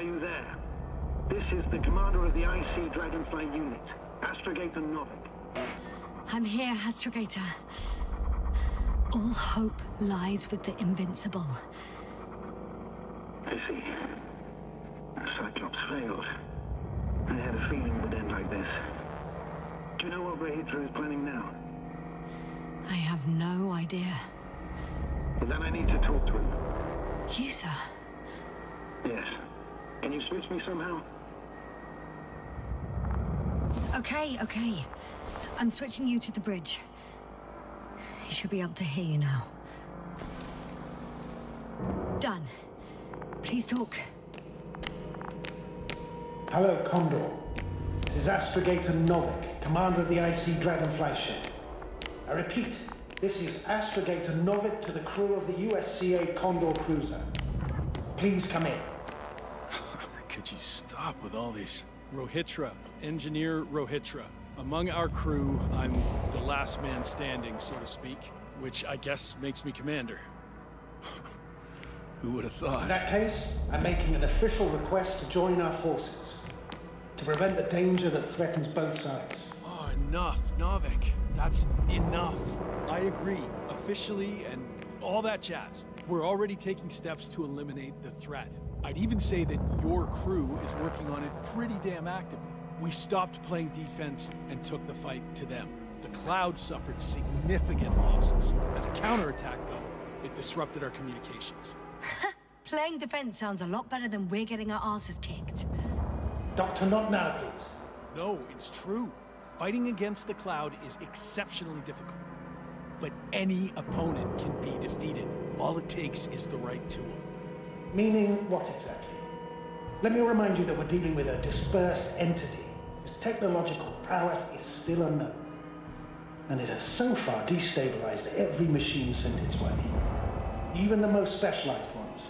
Are you there? This is the commander of the IC Dragonfly unit, Astrogator Novik. I'm here, Astrogator. All hope lies with the Invincible. I see. Cyclops failed. I had a feeling it would end like this. Do you know what Rehitra is planning now? I have no idea. Well, then I need to talk to him. You, sir? Yes. Can you switch me somehow? Okay. I'm switching you to the bridge. He should be able to hear you now. Done. Please talk. Hello, Condor. This is Astrogator Novik, commander of the IC Dragonfly ship. I repeat, this is Astrogator Novik to the crew of the USCA Condor cruiser. Please come in. Could you stop with all these? Rehitra, Engineer Rehitra. Among our crew, I'm the last man standing, so to speak, which I guess makes me commander. Who would have thought? In that case, I'm making an official request to join our forces, to prevent the danger that threatens both sides. Oh, enough, Novik. That's enough. I agree, officially, and all that jazz. We're already taking steps to eliminate the threat. I'd even say that your crew is working on it pretty damn actively. We stopped playing defense and took the fight to them. The Cloud suffered significant losses. As a counterattack, though, it disrupted our communications. Playing defense sounds a lot better than we're getting our asses kicked. Doctor, not now, please. No, it's true. Fighting against the Cloud is exceptionally difficult. But any opponent can be defeated. All it takes is the right tool. Meaning what exactly? Let me remind you that we're dealing with a dispersed entity whose technological prowess is still unknown. And it has so far destabilized every machine sent its way. Even the most specialized ones.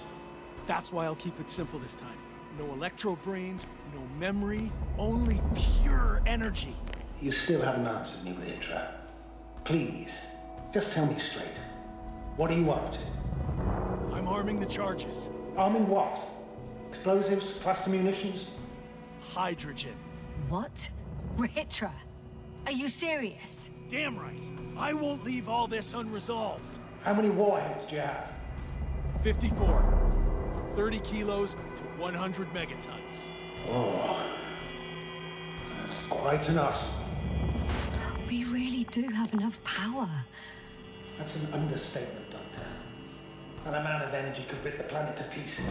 That's why I'll keep it simple this time. No electro brains, no memory, only pure energy. You still haven't answered me, Rehitra. Please, just tell me straight. What are you up to? I'm arming the charges. Arming what? Explosives, cluster munitions? Hydrogen. What? Rehitra? Are you serious? Damn right. I won't leave all this unresolved. How many warheads do you have? 54. From 30 kilos to 100 megatons. Oh, that's quite an arsenal. We really do have enough power. That's an understatement, Doctor. And a man of energy could rip the planet to pieces.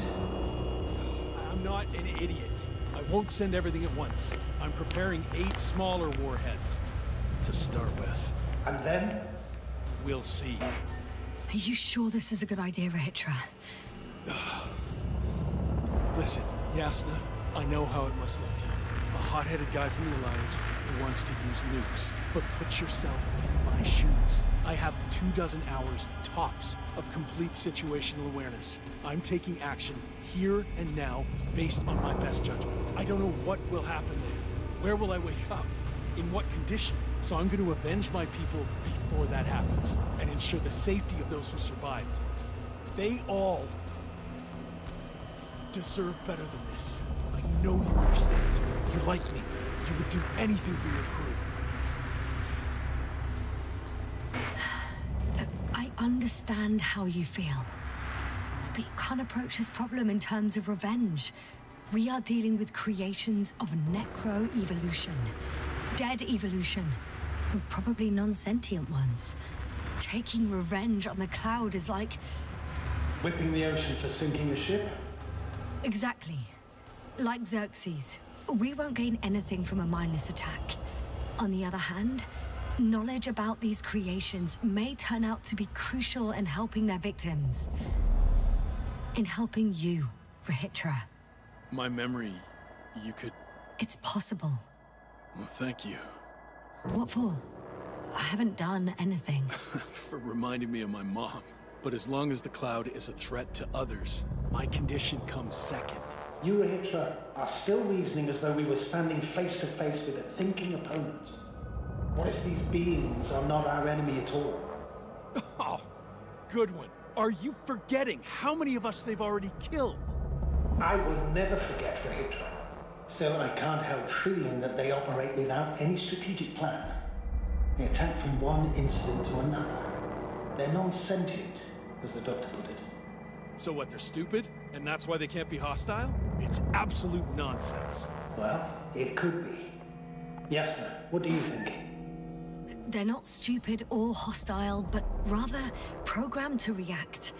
I'm not an idiot. I won't send everything at once. I'm preparing 8 smaller warheads to start with. And then? We'll see. Are you sure this is a good idea, Rehitra? Listen, Yasna, I know how it must look to you. A hot-headed guy from the Alliance who wants to use nukes. But put yourself in my shoes. I have 24 hours tops of complete situational awareness. I'm taking action here and now based on my best judgment. I don't know what will happen later. Where will I wake up? In what condition? So I'm going to avenge my people before that happens and ensure the safety of those who survived. They all deserve better than this. I know you understand. You're like me. You would do anything for your crew. Look, I understand how you feel. But you can't approach this problem in terms of revenge. We are dealing with creations of necro-evolution. Dead evolution. Probably non-sentient ones. Taking revenge on the Cloud is like... Whipping the ocean for sinking a ship? Exactly. Like Xerxes. We won't gain anything from a mindless attack. On the other hand, knowledge about these creations may turn out to be crucial in helping their victims. In helping you, Rehitra. My memory, you could... It's possible. Well, thank you. What for? I haven't done anything. For reminding me of my mom. But as long as the Cloud is a threat to others, my condition comes second. You, Rehitra, are still reasoning as though we were standing face to face with a thinking opponent. What if these beings are not our enemy at all? Oh, good one. Are you forgetting how many of us they've already killed? I will never forget Regis III. Still, I can't help feeling that they operate without any strategic plan. They attack from one incident to another. They're non-sentient, as the doctor put it. So what, they're stupid? And that's why they can't be hostile? It's absolute nonsense. Well, it could be. Yes, sir. What do you think? They're not stupid or hostile, but rather programmed to react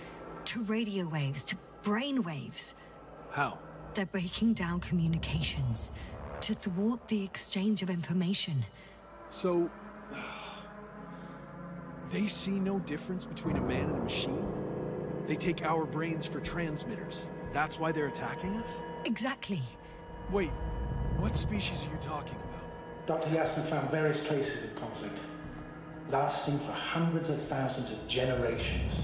to radio waves, to brain waves. How? They're breaking down communications to thwart the exchange of information. So, they see no difference between a man and a machine? They take our brains for transmitters. That's why they're attacking us? Exactly. Wait, what species are you talking about? Dr. Jasna found various traces of conflict, lasting for hundreds of thousands of generations.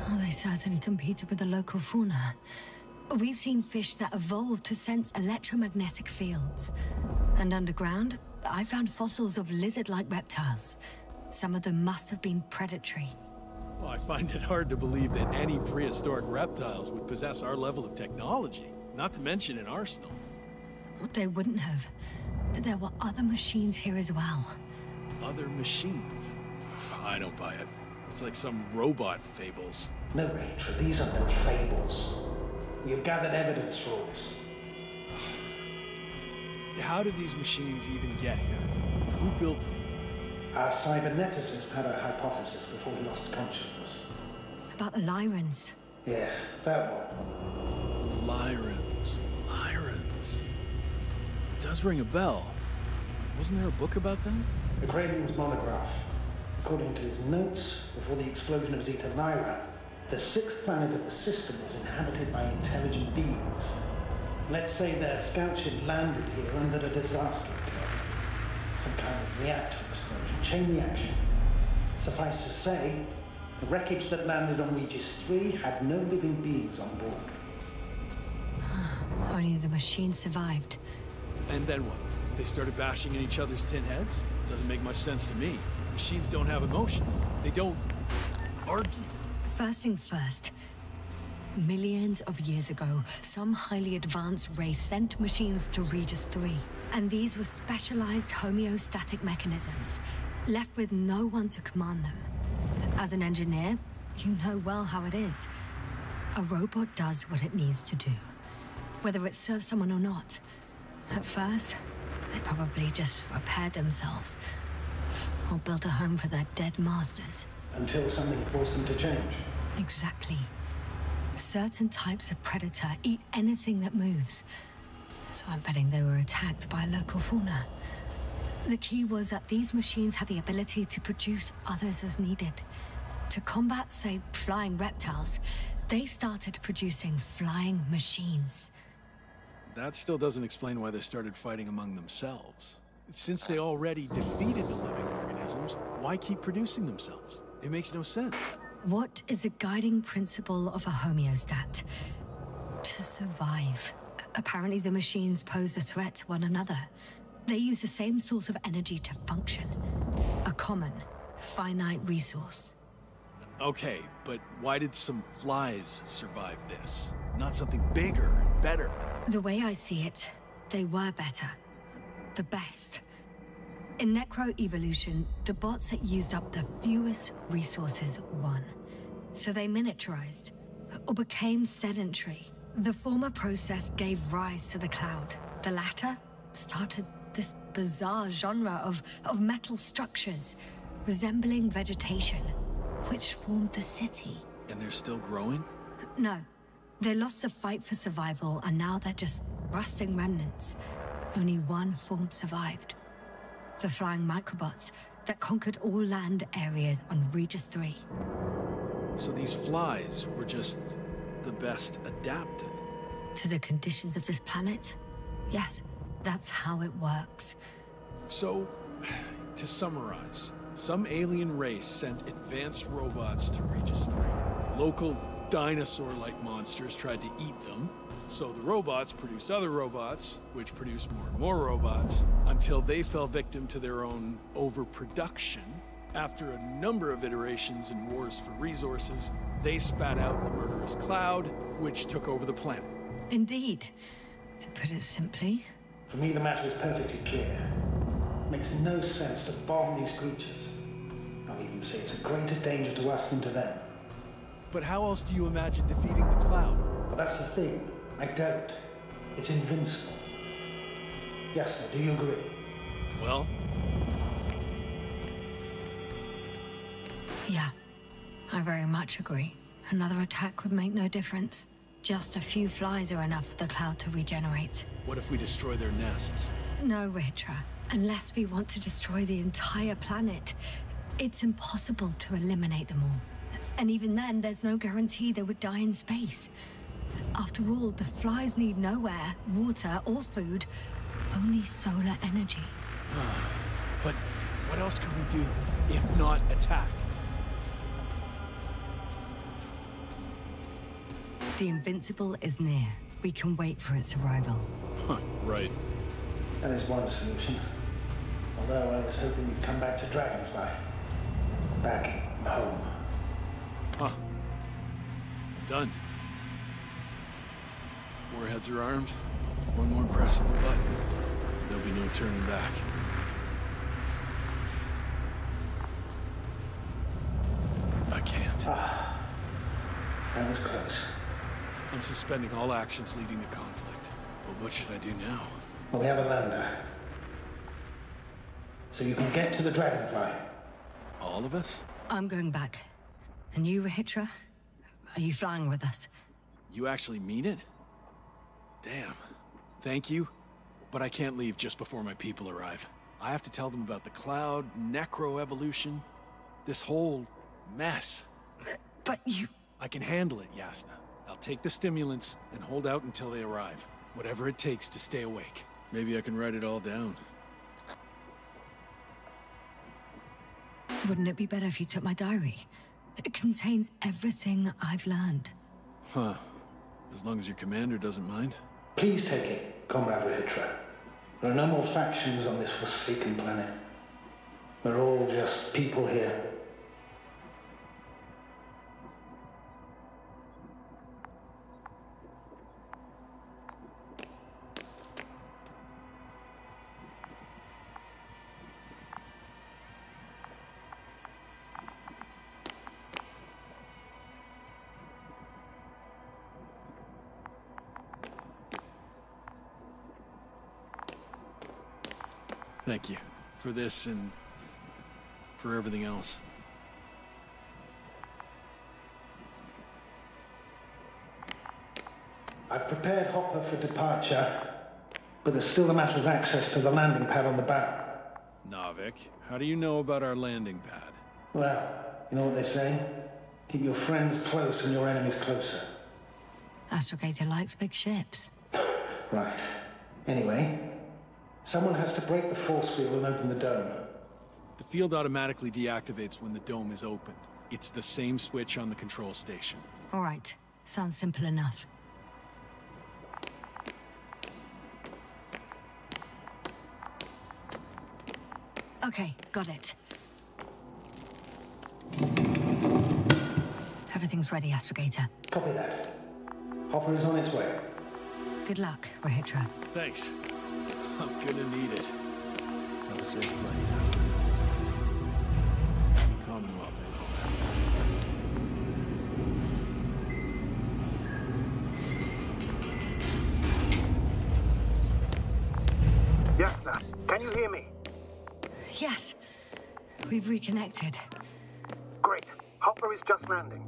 Oh, they certainly competed with the local fauna. We've seen fish that evolved to sense electromagnetic fields. And underground, I found fossils of lizard-like reptiles. Some of them must have been predatory. Well, I find it hard to believe that any prehistoric reptiles would possess our level of technology, not to mention an arsenal. They wouldn't have. But there were other machines here as well. Other machines? I don't buy it. It's like some robot fables. No, Rachel, these are no fables. We have gathered evidence for all this. How did these machines even get here? Who built them? Our cyberneticist had a hypothesis before he lost consciousness. About the Lyrans. Yes, that one. Lyrans. It does ring a bell. Wasn't there a book about them? The Cranian's monograph. According to his notes, before the explosion of Zeta Lyra, the sixth planet of the system was inhabited by intelligent beings. Let's say their scout ship landed here and that a disaster occurred. Some kind of reactor explosion, chain reaction. Suffice to say, the wreckage that landed on Regis III had no living beings on board. Only the machines survived. And then what? They started bashing in each other's tin heads? Doesn't make much sense to me. Machines don't have emotions. They don't argue. First things first. Millions of years ago, some highly advanced race sent machines to Regis III. And these were specialized homeostatic mechanisms, left with no one to command them. As an engineer, you know well how it is. A robot does what it needs to do, whether it serves someone or not. At first, they probably just repaired themselves, or built a home for their dead masters. Until something forced them to change. Exactly. Certain types of predator eat anything that moves. So I'm betting they were attacked by local fauna. The key was that these machines had the ability to produce others as needed. To combat, say, flying reptiles, they started producing flying machines. That still doesn't explain why they started fighting among themselves. Since they already defeated the living organisms, why keep producing themselves? It makes no sense. What is a guiding principle of a homeostat? To survive. Apparently the machines pose a threat to one another. They use the same source of energy to function. A common, finite resource. Okay, but why did some flies survive this? Not something bigger and better. The way I see it, they were better. The best. In necro-evolution, the bots that used up the fewest resources won. So they miniaturized, or became sedentary. The former process gave rise to the cloud. The latter started this bizarre genre of metal structures, resembling vegetation, which formed the city. And they're still growing? No. They lost the fight for survival, and now they're just rusting remnants. Only one form survived. The flying microbots that conquered all land areas on Regis III. So these flies were just the best adapted? To the conditions of this planet? Yes, that's how it works. So, to summarize, some alien race sent advanced robots to Regis III. Local dinosaur-like monsters tried to eat them, so the robots produced other robots, which produced more and more robots, until they fell victim to their own overproduction. After a number of iterations and wars for resources, they spat out the murderous cloud, which took over the planet. Indeed. To put it simply. For me, the matter is perfectly clear. It makes no sense to bomb these creatures. I'll even say it's a greater danger to us than to them. But how else do you imagine defeating the cloud? Well, that's the thing. I don't. It's invincible. Yes, sir, do you agree? Well? Yeah, I very much agree. Another attack would make no difference. Just a few flies are enough for the cloud to regenerate. What if we destroy their nests? No, Ritra. Unless we want to destroy the entire planet, it's impossible to eliminate them all. And even then, there's no guarantee they would die in space. After all, the flies need no air, water, or food, only solar energy. But what else can we do, if not attack? The Invincible is near. We can wait for its arrival. Right. That is one solution. Although I was hoping you'd come back to Dragonfly. Back home. Done. Warheads are armed. One more press of a button. There'll be no turning back. I can't. That was close. I'm suspending all actions leading to conflict. But what should I do now? Well, we have a lander. So you can get to the Dragonfly. All of us? I'm going back. And you, Rahitra? Are you flying with us? You actually mean it? Damn. Thank you. But I can't leave just before my people arrive. I have to tell them about the cloud, necroevolution, this whole mess. But you... I can handle it, Yasna. I'll take the stimulants and hold out until they arrive. Whatever it takes to stay awake. Maybe I can write it all down. Wouldn't it be better if you took my diary? It contains everything I've learned. Huh. As long as your commander doesn't mind. Please take it, Comrade Rahitra. There are no more factions on this forsaken planet. We're all just people here. Thank you. For this and for everything else. I've prepared Hopper for departure, but there's still the matter of access to the landing pad on the bow. Navik, how do you know about our landing pad? Well, you know what they say? Keep your friends close and your enemies closer. Astrogator likes big ships. Right. Anyway, someone has to break the force field and open the dome. The field automatically deactivates when the dome is opened. It's the same switch on the control station. All right. Sounds simple enough. Okay, got it. Everything's ready, Astrogator. Copy that. Hopper is on its way. Good luck, Rahitra. Thanks. I'm gonna need it. Have a safe flight. Commonwealth. Yasna, can you hear me? Yes. We've reconnected. Great. Hopper is just landing.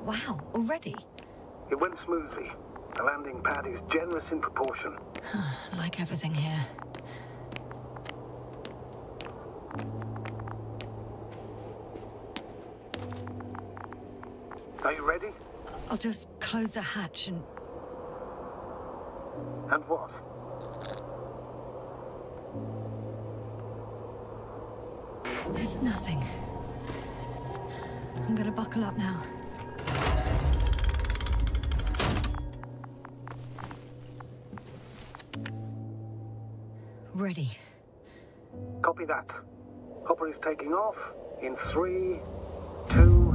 Wow, already? It went smoothly. The landing pad is generous in proportion. Like everything here. Are you ready? I'll just close the hatch and... And what? There's nothing. I'm gonna buckle up now. Ready. Copy that. Hopper is taking off in 3, 2,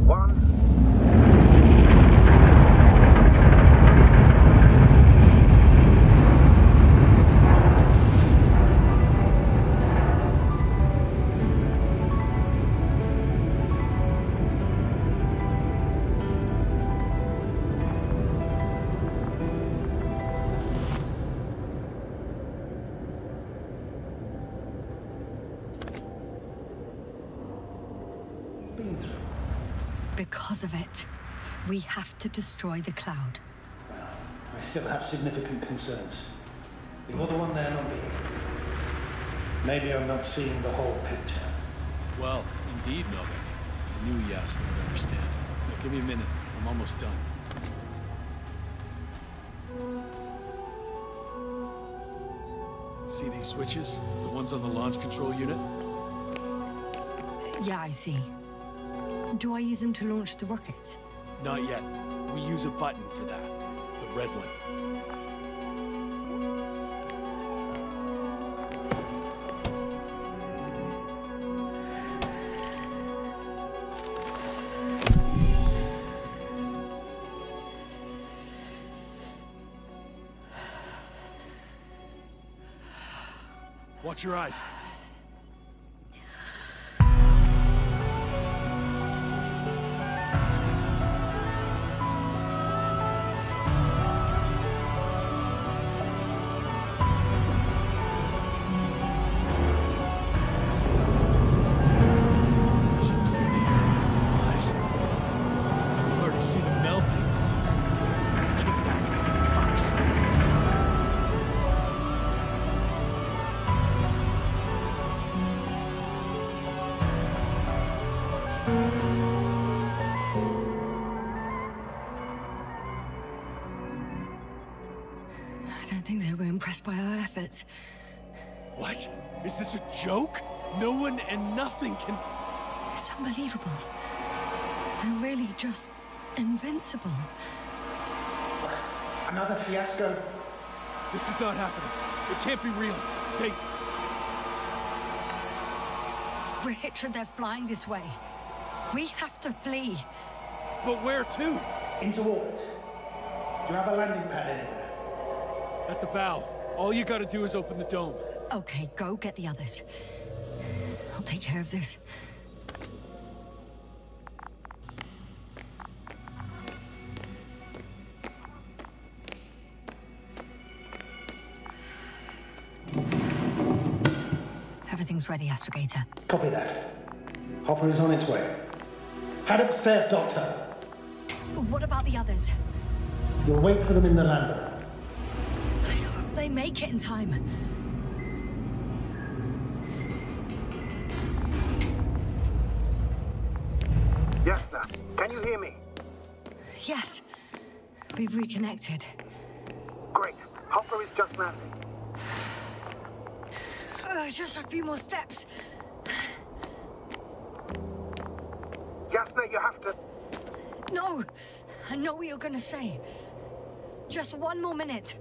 1. Because of it, we have to destroy the cloud. Well, I still have significant concerns. You're the one there, not me. Maybe I'm not seeing the whole picture. Well, indeed, Novak. I knew Yasna would understand. Now, give me a minute. I'm almost done. See these switches? The ones on the launch control unit? Yeah, I see. Do I use them to launch the rockets? Not yet. We use a button for that. The red one. Watch your eyes. By our efforts. What? Is this a joke? No one and nothing can... It's unbelievable. They're really just invincible. Another fiasco? This is not happening. It can't be real. Richard, they're flying this way. We have to flee. But where to? Into orbit. Do you have a landing pad anywhere? At the bow. All you gotta do is open the dome. Okay, go get the others. I'll take care of this. Everything's ready, Astrogator. Copy that. Hopper is on its way. Head upstairs, Doctor. What about the others? You'll wait for them in the lander. They make it in time. Yasna, can you hear me? Yes. We've reconnected. Great. Hopper is just landing. Just a few more steps. Yasna, you have to... No. I know what you're gonna say. Just one more minute.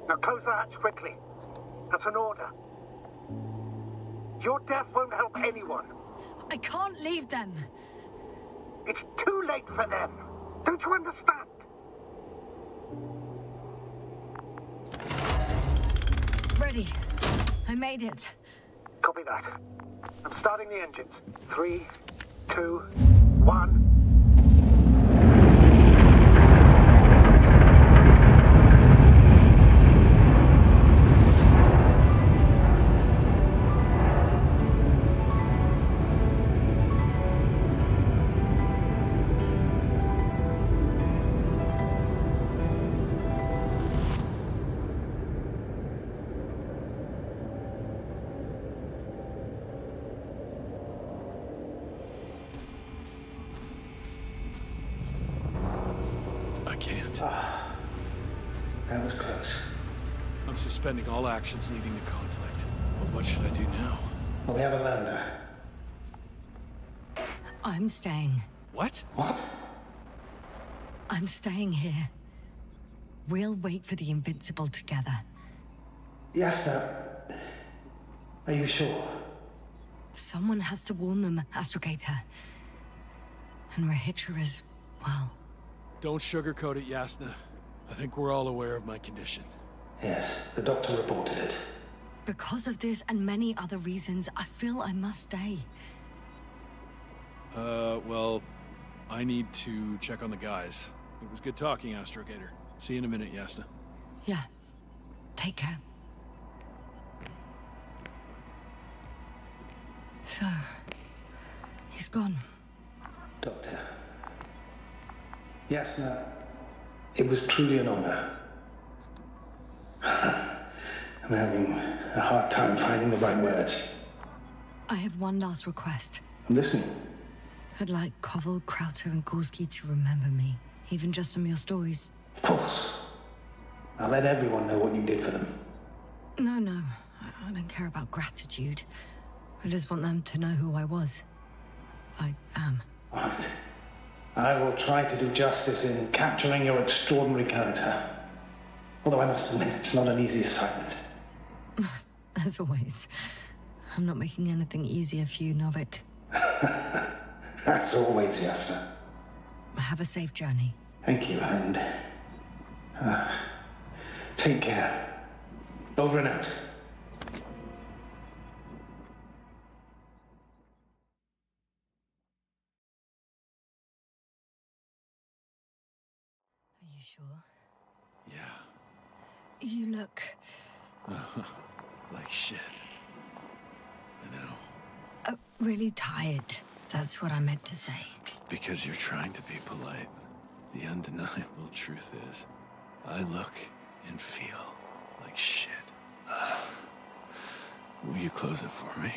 Now close the hatch quickly. That's an order. Your death won't help anyone. I can't leave them. It's too late for them. Don't you understand? Ready. I made it. Copy that. I'm starting the engines. 3, 2, 1. That was close. I'm suspending all actions leading to conflict. But what should I do now? Well, we have a lander. I'm staying. What? What? I'm staying here. We'll wait for the Invincible together. Yasna, are you sure? Someone has to warn them, Astrogator. And Rahitra is, well... Don't sugarcoat it, Yasna. I think we're all aware of my condition. Yes, the doctor reported it. Because of this and many other reasons, I feel I must stay. Well, I need to check on the guys. It was good talking, Astrogator. See you in a minute, Yasna. Yeah. Take care. So, he's gone. Doctor. Yasna, it was truly an honor. I'm having a hard time finding the right words. I have one last request. I'm listening. I'd like Koval, Krauter, and Gorski to remember me, even just from your stories. Of course. I'll let everyone know what you did for them. No. I don't care about gratitude. I just want them to know who I was. I am. All right. I will try to do justice in capturing your extraordinary character. Although I must admit, it's not an easy assignment. As always. I'm not making anything easier for you, Novik. As always, Yasna. Have a safe journey. Thank you, and take care. Over and out. Are you sure? Yeah. You look... Like shit. I know. Really tired. That's what I meant to say. Because you're trying to be polite. The undeniable truth is, I look and feel like shit. Will you close it for me?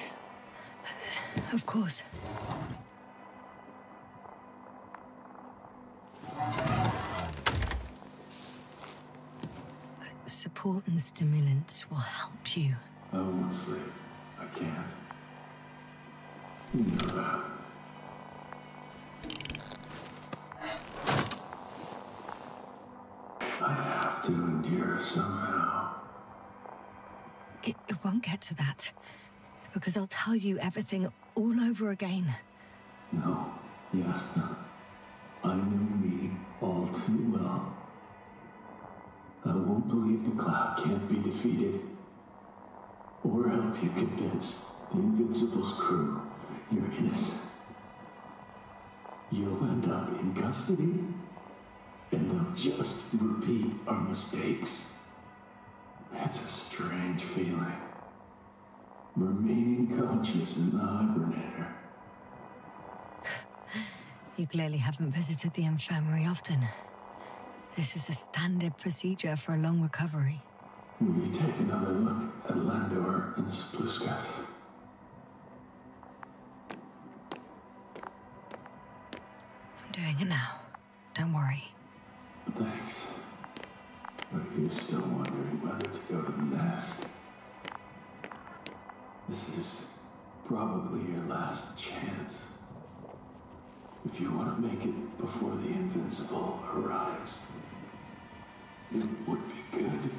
Of course. Support and stimulants will help you. I won't sleep. I can't. You know that. I have to endure somehow. It won't get to that. Because I'll tell you everything all over again. No, Yasna. I know me all too well. I won't believe the cloud can't be defeated. Or help you convince the Invincible's crew you're innocent. You'll end up in custody, and they'll just repeat our mistakes. It's a strange feeling. Remaining conscious in the hibernator. You clearly haven't visited the infirmary often. This is a standard procedure for a long recovery. Will you take another look at Landor and Spluskas? I'm doing it now. Don't worry. Thanks. But you're still wondering whether to go to the nest. This is probably your last chance. If you want to make it before the Invincible arrives, it would be good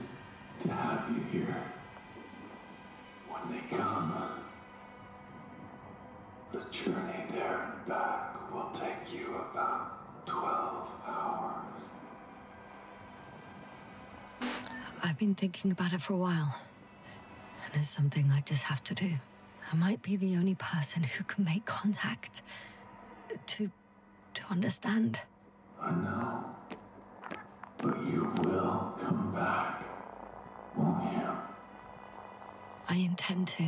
to have you here. When they come, the journey there and back will take you about 12 hours. I've been thinking about it for a while. And it's something I just have to do. I might be the only person who can make contact. To understand. I know. But you will come back, won't you? I intend to.